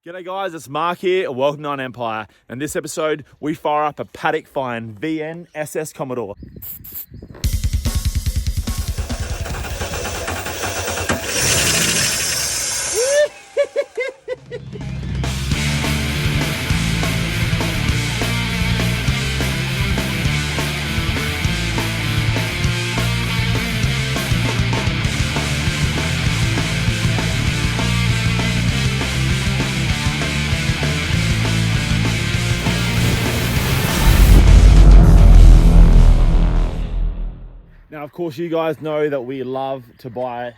G'day guys, it's Mark here and welcome to On Empire. In this episode, we fire up a Paddock Fine VN SS Commodore. Now, of course, you guys know that we love to buy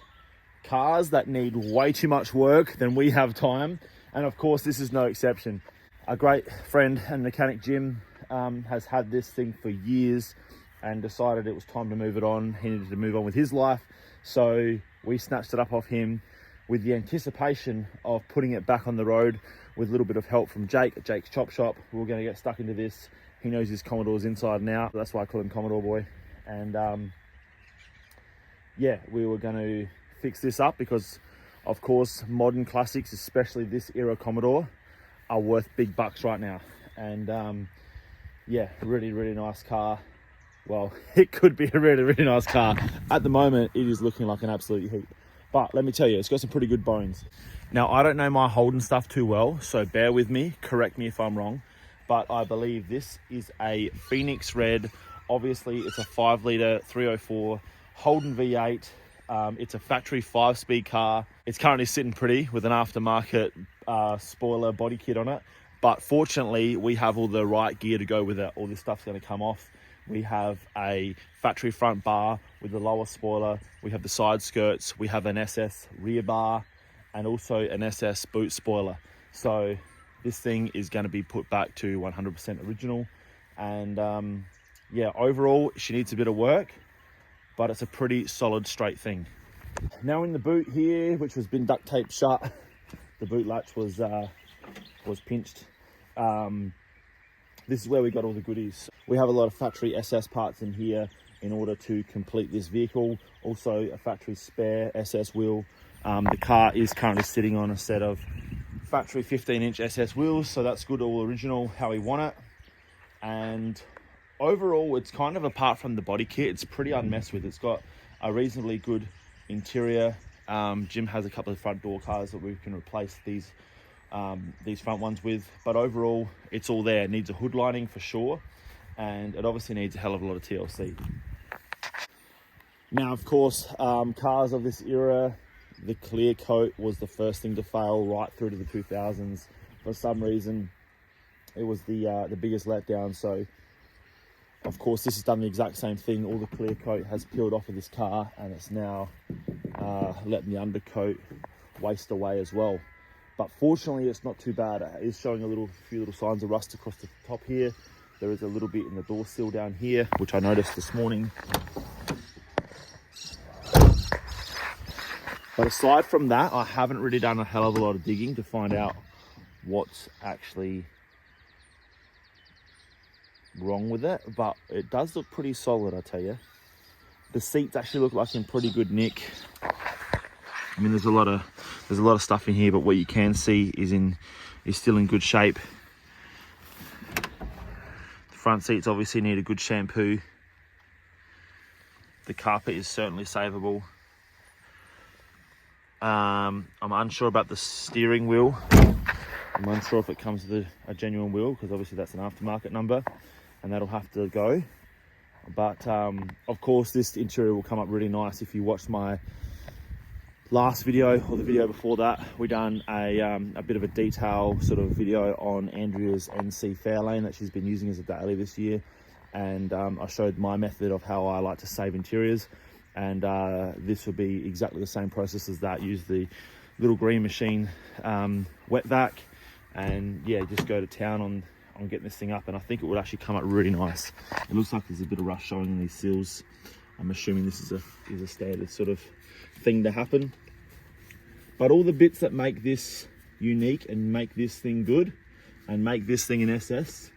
cars that need way too much work than we have time. And of course, this is no exception. A great friend and mechanic, Jim, has had this thing for years and decided it was time to move it on. He needed to move on with his life. So we snatched it up off him with the anticipation of putting it back on the road with a little bit of help from Jake at Jake's Chop Shop. We're going to get stuck into this. He knows his Commodores inside and out. That's why I call him Commodore Boy. And yeah, we were going to fix this up because, of course, modern classics, especially this era Commodore, are worth big bucks right now. And yeah, really, really nice car. Well, it could be a really, really nice car. At the moment, it is looking like an absolute heap. But let me tell you, it's got some pretty good bones. Now, I don't know my Holden stuff too well, so bear with me, correct me if I'm wrong. But I believe this is a Phoenix Red. Obviously, it's a 5-litre 304 Holden V8. It's a factory 5-speed car. It's currently sitting pretty with an aftermarket spoiler body kit on it. But fortunately, we have all the right gear to go with it. All this stuff's going to come off. We have a factory front bar with the lower spoiler. We have the side skirts. We have an SS rear bar and also an SS boot spoiler. So this thing is going to be put back to 100% original. And yeah, overall, she needs a bit of work, but it's a pretty solid straight thing. Now in the boot here, which has been duct taped shut, the boot latch was pinched. This is where we got all the goodies. We have a lot of factory SS parts in here in order to complete this vehicle. Also a factory spare SS wheel. The car is currently sitting on a set of factory 15-inch SS wheels, so that's good, all original, how we want it. And overall, it's kind of, apart from the body kit, it's pretty unmessed with. It's got a reasonably good interior. Jim has a couple of front door cars that we can replace these front ones with, but overall it's all there. It needs a hood lining for sure, and it obviously needs a hell of a lot of TLC. Now, of course, cars of this era, the clear coat was the first thing to fail right through to the 2000s. For some reason, it was the biggest letdown. So of course, this has done the exact same thing. All the clear coat has peeled off of this car, and it's now letting the undercoat waste away as well. But fortunately, it's not too bad. It is showing a few little signs of rust across the top here. There is a little bit in the door sill down here, which I noticed this morning. But aside from that, I haven't really done a hell of a lot of digging to find out what's actually wrong with it, but it does look pretty solid, I tell you. The seats actually look like in pretty good nick. I mean, there's a lot of stuff in here, but what you can see is still in good shape. The front seats obviously need a good shampoo. The carpet is certainly savable. I'm unsure about the steering wheel. I'm unsure if it comes with a genuine wheel, because obviously that's an aftermarket number and that'll have to go. But of course, this interior will come up really nice. If you watched my last video or the video before that, we done a bit of a detail sort of video on Andrea's NC Fairlane that she's been using as a daily this year. And I showed my method of how I like to save interiors. And this will be exactly the same process as that. Use the little green machine wet vac, and yeah, just go to town on getting this thing up, and I think it would actually come up really nice. It looks like there's a bit of rust showing in these seals. I'm assuming this is a standard sort of thing to happen. But all the bits that make this unique and make this thing good and make this thing an SS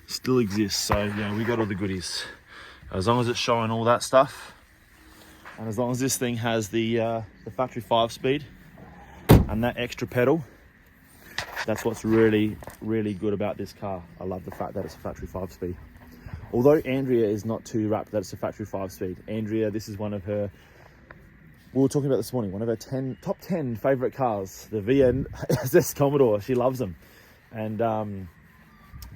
still exist. So yeah, we got all the goodies. As long as it's showing all that stuff, and as long as this thing has the factory 5-speed and that extra pedal, That's what's really, really good about this car. I love the fact that it's a factory 5-speed. Although Andrea is not too wrapped that it's a factory 5-speed. Andrea, this is one of her, we were talking about this morning, one of her top 10 favourite cars, the VN SS Commodore. She loves them. And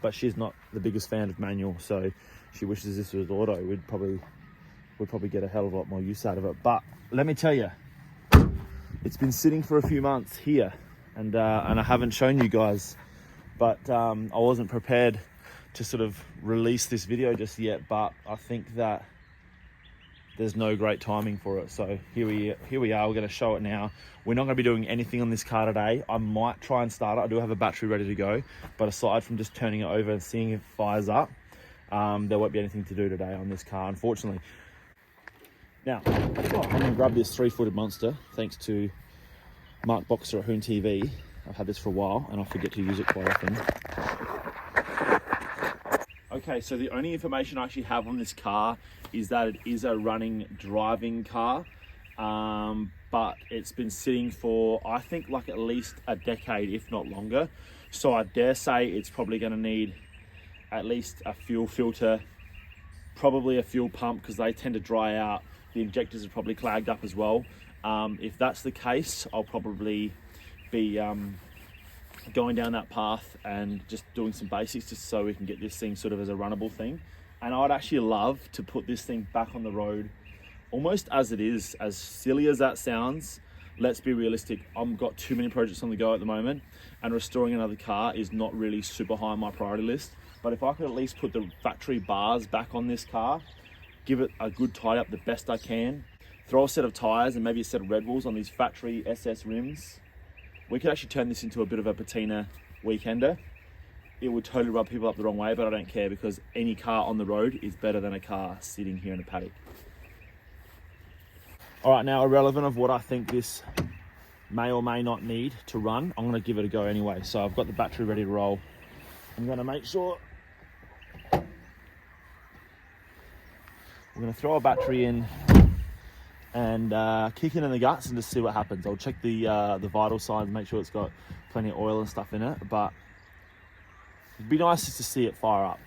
but she's not the biggest fan of manual, so she wishes this was auto. We'd probably get a hell of a lot more use out of it. But let me tell you, it's been sitting for a few months here, and I haven't shown you guys, but I wasn't prepared to sort of release this video just yet, but I think that there's no great timing for it. So here we are, we're going to show it now. We're not going to be doing anything on this car today. I might try and start it. I do have a battery ready to go, but aside from just turning it over and seeing if it fires up, there won't be anything to do today on this car, unfortunately. Now, I'm going to grab this 3-footed monster, thanks to Mark Boxer at Hoon TV. I've had this for a while and I forget to use it quite often. Okay, so the only information I actually have on this car is that it is a running driving car, but it's been sitting for, I think, like at least a decade, if not longer. So I dare say it's probably going to need at least a fuel filter, probably a fuel pump, because they tend to dry out. The injectors are probably clagged up as well. If that's the case, I'll probably be going down that path and just doing some basics just so we can get this thing sort of as a runnable thing. And I'd actually love to put this thing back on the road almost as it is. As silly as that sounds, let's be realistic. I've got too many projects on the go at the moment, and restoring another car is not really super high on my priority list. But if I could at least put the factory bars back on this car, give it a good tie up the best I can, throw a set of tires and maybe a set of Red Bulls on these factory SS rims, we could actually turn this into a bit of a patina weekender. It would totally rub people up the wrong way, but I don't care, because any car on the road is better than a car sitting here in a paddock. All right, now irrelevant of what I think this may or may not need to run, I'm gonna give it a go anyway. So I've got the battery ready to roll. I'm gonna make sure, we're gonna throw a battery in and kick it in the guts and just see what happens. I'll check the vital signs, make sure it's got plenty of oil and stuff in it, but it'd be nice just to see it fire up.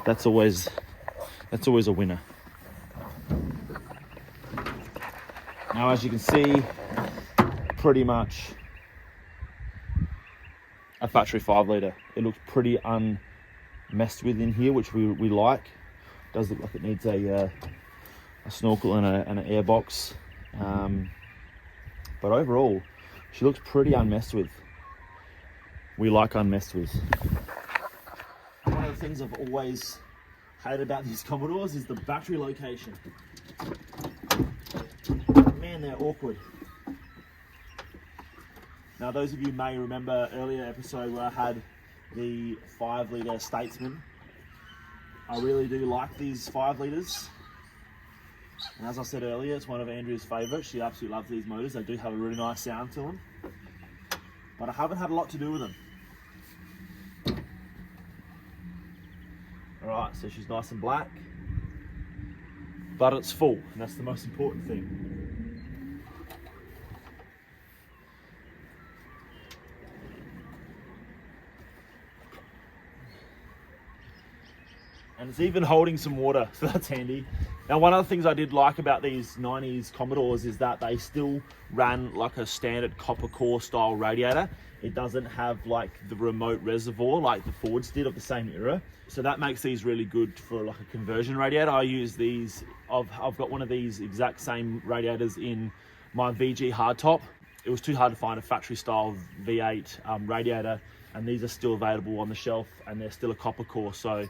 That's always a winner. Now, as you can see, pretty much a factory 5-litre. It looks pretty unmessed with in here, which we like. It does look like it needs a snorkel and an air box, but overall she looks pretty unmessed with. We like unmessed with. One of the things I've always hated about these Commodores is the battery location. Man, they're awkward. Now, those of you may remember earlier episode where I had the 5-litre Statesman. I really do like these 5 litres. And as I said earlier, it's one of Andrea's favourites. She absolutely loves these motors. They do have a really nice sound to them. But I haven't had a lot to do with them. Alright, so she's nice and black. But it's full, and that's the most important thing. And it's even holding some water, so that's handy. Now, one of the things I did like about these 90s Commodores is that they still ran like a standard copper core style radiator. It doesn't have like the remote reservoir like the Fords did of the same era. So that makes these really good for like a conversion radiator. I use these, I've got one of these exact same radiators in my VG hardtop. It was too hard to find a factory style V8 radiator, and these are still available on the shelf, and they're still a copper core. So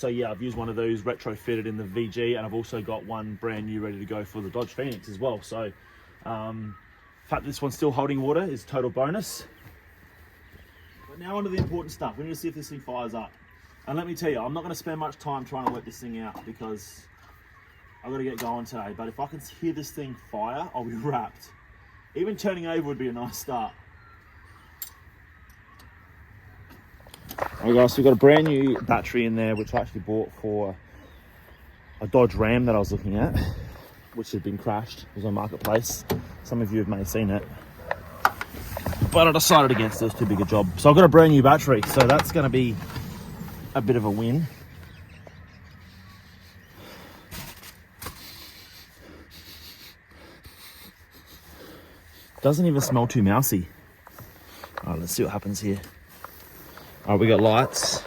yeah, I've used one of those retrofitted in the VG, and I've also got one brand new ready to go for the Dodge Phoenix as well. So the fact that this one's still holding water is a total bonus. But now onto the important stuff. We need to see if this thing fires up. And let me tell you, I'm not going to spend much time trying to let this thing out because I've got to get going today. But if I can hear this thing fire, I'll be wrapped. Even turning over would be a nice start. Alright guys, so we've got a brand new battery in there, which I actually bought for a Dodge Ram that I was looking at, which had been crashed. It was on Marketplace. Some of you may have seen it. but I decided against it. It was too big a job. So I've got a brand new battery, so that's going to be a bit of a win. Doesn't even smell too mousy. All right, let's see what happens here. All right, we got lights.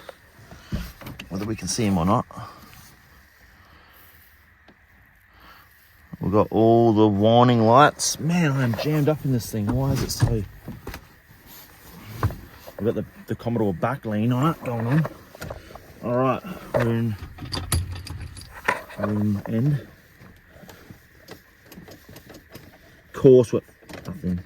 Whether we can see them or not. We've got all the warning lights. Man, I am jammed up in this thing. Why is it so... We've got the Commodore back lean on it going on. All right, we're in room end. Course, what? Nothing.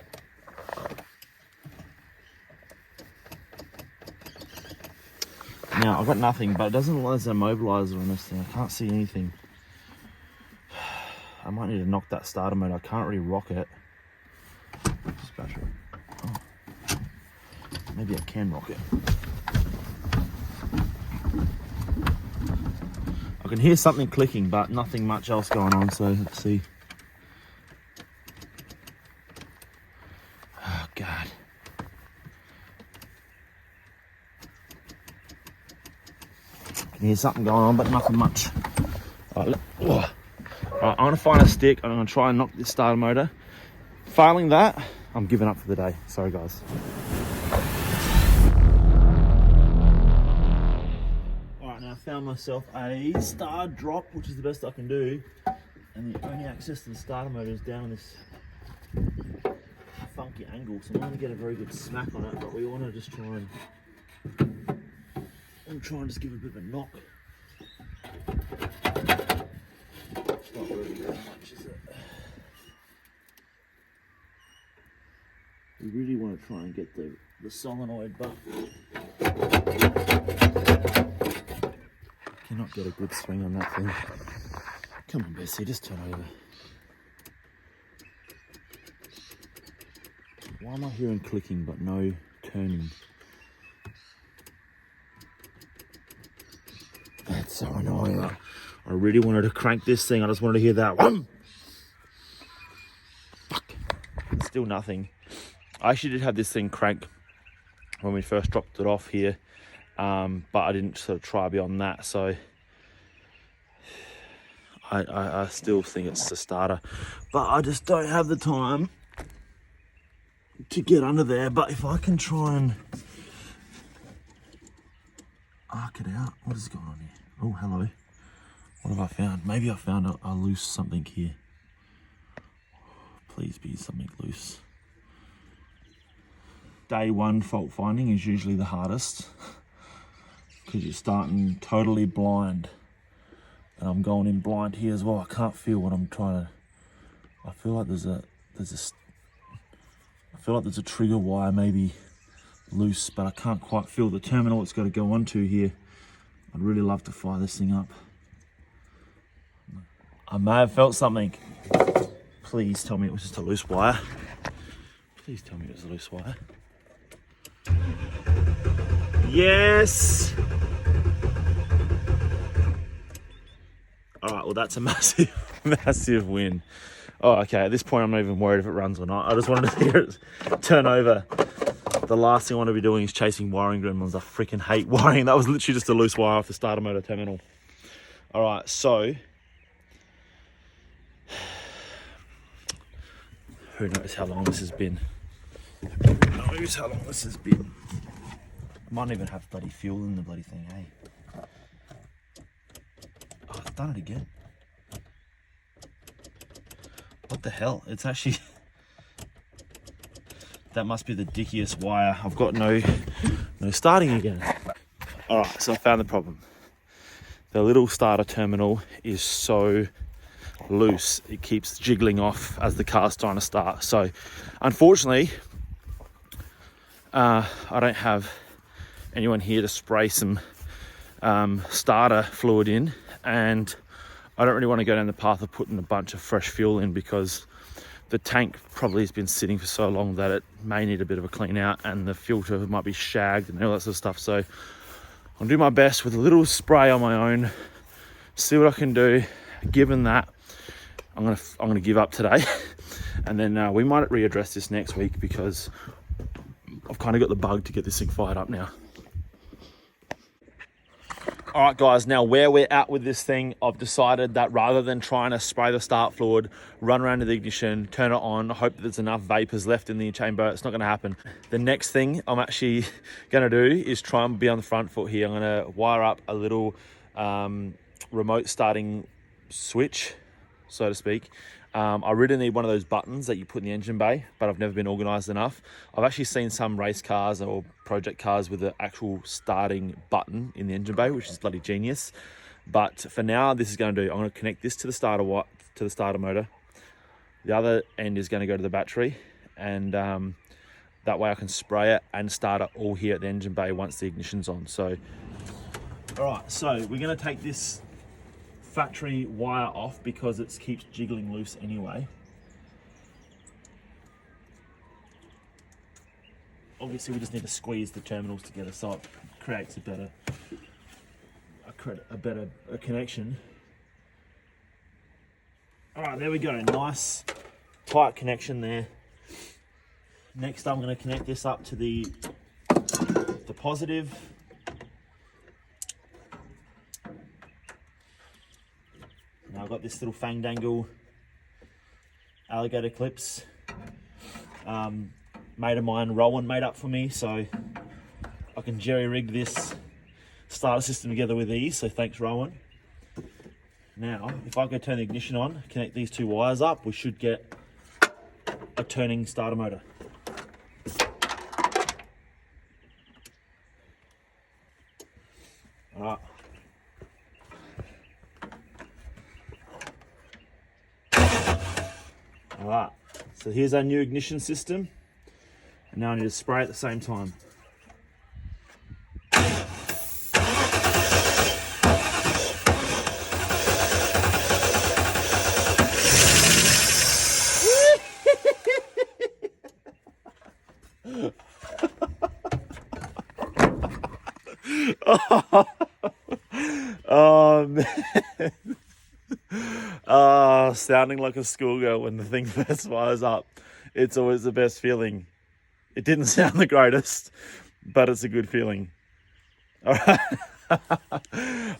Now, I've got nothing, but it doesn't look like there's an immobilizer on this thing. I can't see anything. I might need to knock that starter mode. I can't really rock it. Battery. Oh. Maybe I can rock it. I can hear something clicking, but nothing much else going on, so let's see. Oh, God. I can hear something going on, but nothing much. All right, I'm going to find a stick. I'm going to try and knock this starter motor. Failing that, I'm giving up for the day. Sorry, guys. All right, now I found myself a star drop, which is the best I can do. And the only access to the starter motor is down this funky angle. So I'm not going to get a very good smack on it, but we want to just try and just give it a bit of a knock. Not really very much, is it? We really want to try and get the solenoid, but cannot get a good swing on that thing. Come on, Bessie, just turn over. Why am I hearing clicking but no turning? That's so annoying. I really wanted to crank this thing. I just wanted to hear that one. Fuck. Still nothing. I actually did have this thing crank when we first dropped it off here, but I didn't sort of try beyond that. So I still think it's the starter, but I just don't have the time to get under there. But if I can try and arc it out, what is going on here? Oh, hello. What have I found? Maybe I found a loose something here. Please be something loose. Day one fault finding is usually the hardest because you're starting totally blind. And I'm going in blind here as well. I can't feel what I'm trying to... I feel like there's a trigger wire maybe loose, but I can't quite feel the terminal it's got to go onto here. I'd really love to fire this thing up. I may have felt something. Please tell me it was just a loose wire. Please tell me it was a loose wire. Yes! All right, well, that's a massive, massive win. Oh, okay, at this point, I'm not even worried if it runs or not. I just wanted to hear it turn over. The last thing I want to be doing is chasing wiring gremlins. I freaking hate wiring. That was literally just a loose wire off the starter motor terminal. All right, so who knows how long this has been? Who knows how long this has been? I might even have bloody fuel in the bloody thing, hey? Oh, it's done it again. What the hell? It's actually... That must be the dickiest wire. I've got no starting again. All right, so I found the problem. The little starter terminal is so loose, it keeps jiggling off as the car's trying to start. So unfortunately, I don't have anyone here to spray some starter fluid in, and I don't really want to go down the path of putting a bunch of fresh fuel in because the tank probably has been sitting for so long that it may need a bit of a clean out, and the filter might be shagged and all that sort of stuff. So I'll do my best with a little spray on my own, see what I can do. Given that, I'm gonna give up today, and then we might readdress this next week because I've kind of got the bug to get this thing fired up now. All right, guys, now where we're at with this thing, I've decided that rather than trying to spray the start fluid, run around to the ignition, turn it on, hope that there's enough vapors left in the chamber, it's not going to happen. The next thing I'm actually going to do is try and be on the front foot here. I'm going to wire up a little remote starting switch, so to speak. I really need one of those buttons that you put in the engine bay, but I've never been organized enough. I've actually seen some race cars or project cars with the actual starting button in the engine bay, which is bloody genius. But for now, this is going to do, I'm going to connect this to the starter motor. The other end is going to go to the battery, and that way I can spray it and start it all here at the engine bay once the ignition's on. So, all right, so we're going to take this factory wire off because it keeps jiggling loose anyway. Obviously we just need to squeeze the terminals together so it creates a better connection. All right, there we go, nice tight connection there. Next I'm going to connect this up to the positive. Now I've got this little fang dangle alligator clips. Mate of mine, Rowan, made up for me, so I can jerry-rig this starter system together with these, so thanks, Rowan. Now, if I go turn the ignition on, connect these two wires up, we should get a turning starter motor. All right. All right, so here's our new ignition system. And now I need to spray at the same time. Oh man. Sounding like a schoolgirl when the thing first fires up. It's always the best feeling. It didn't sound the greatest, but it's a good feeling. All right.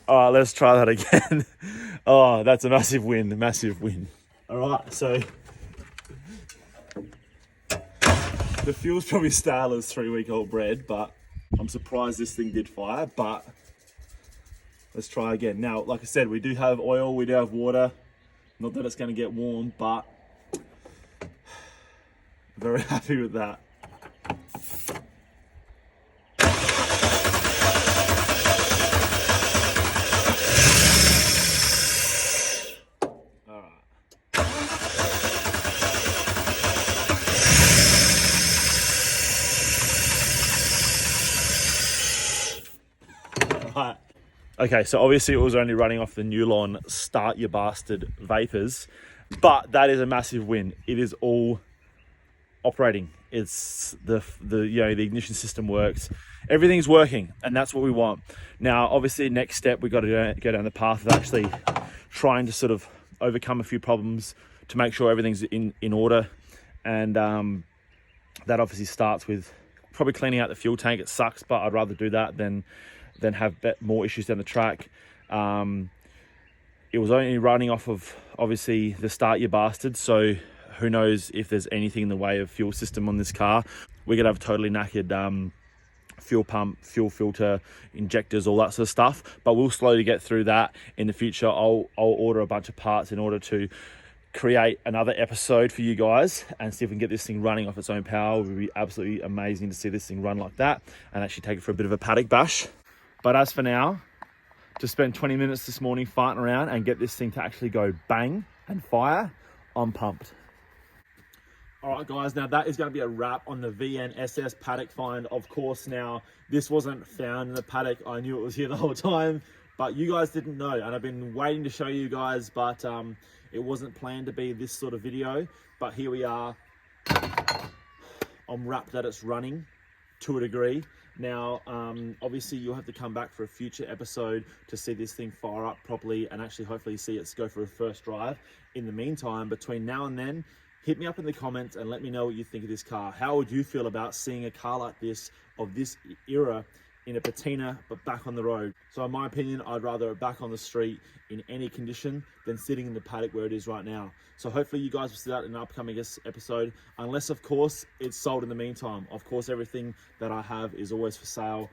All right, let's try that again. Oh, that's a massive win, massive win. All right, so the fuel's probably stale as 3-week-old bread, but I'm surprised this thing did fire, but let's try again. Now, like I said, we do have oil, we do have water. Not that it's going to get warm, but very happy with that. All right. Right. Okay, so obviously it was only running off the Newlon Start Your Bastard vapors, but that is a massive win. It is all operating. It's the ignition system works. Everything's working, and that's what we want. Now, obviously, next step, we've got to go down the path of actually trying to sort of overcome a few problems to make sure everything's in order. And that obviously starts with probably cleaning out the fuel tank. It sucks, but I'd rather do that than have more issues down the track. It was only running off of, obviously, the Start Your Bastard, so who knows if there's anything in the way of fuel system on this car. We're gonna have totally knackered fuel pump, fuel filter, injectors, all that sort of stuff, but we'll slowly get through that in the future. I'll order a bunch of parts in order to create another episode for you guys and see if we can get this thing running off its own power. It would be absolutely amazing to see this thing run like that and actually take it for a bit of a paddock bash. But as for now, to spend 20 minutes this morning farting around and get this thing to actually go bang and fire, I'm pumped. All right, guys, now that is going to be a wrap on the VNSS Paddock find. Of course, now, this wasn't found in the paddock. I knew it was here the whole time, but you guys didn't know, and I've been waiting to show you guys, but it wasn't planned to be this sort of video, but here we are. I'm wrapped that it's running to a degree. Now, obviously, you'll have to come back for a future episode to see this thing fire up properly and actually hopefully see it go for a first drive. In the meantime, between now and then, hit me up in the comments and let me know what you think of this car. How would you feel about seeing a car like this, of this era, in a patina but back on the road? So in my opinion, I'd rather it back on the street in any condition than sitting in the paddock where it is right now. So hopefully you guys will see that in an upcoming episode, unless of course it's sold in the meantime. Of course, everything that I have is always for sale.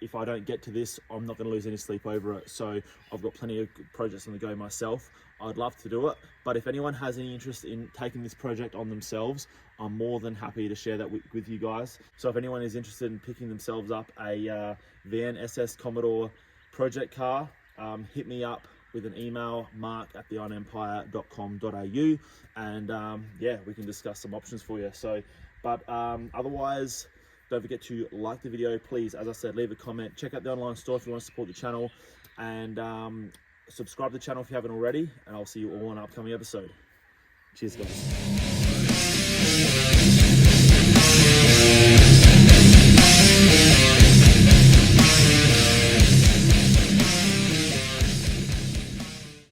If I don't get to this, I'm not going to lose any sleep over it. So I've got plenty of projects on the go myself. I'd love to do it, but if anyone has any interest in taking this project on themselves, I'm more than happy to share that with you guys. So if anyone is interested in picking themselves up a VN Commodore project car, hit me up with an email, mark@theonempire.com.au, and yeah, we can discuss some options for you. So, but otherwise, don't forget to like the video, please. As I said, leave a comment, check out the online store if you want to support the channel, and subscribe to the channel if you haven't already, and I'll see you all in an upcoming episode. Cheers, guys.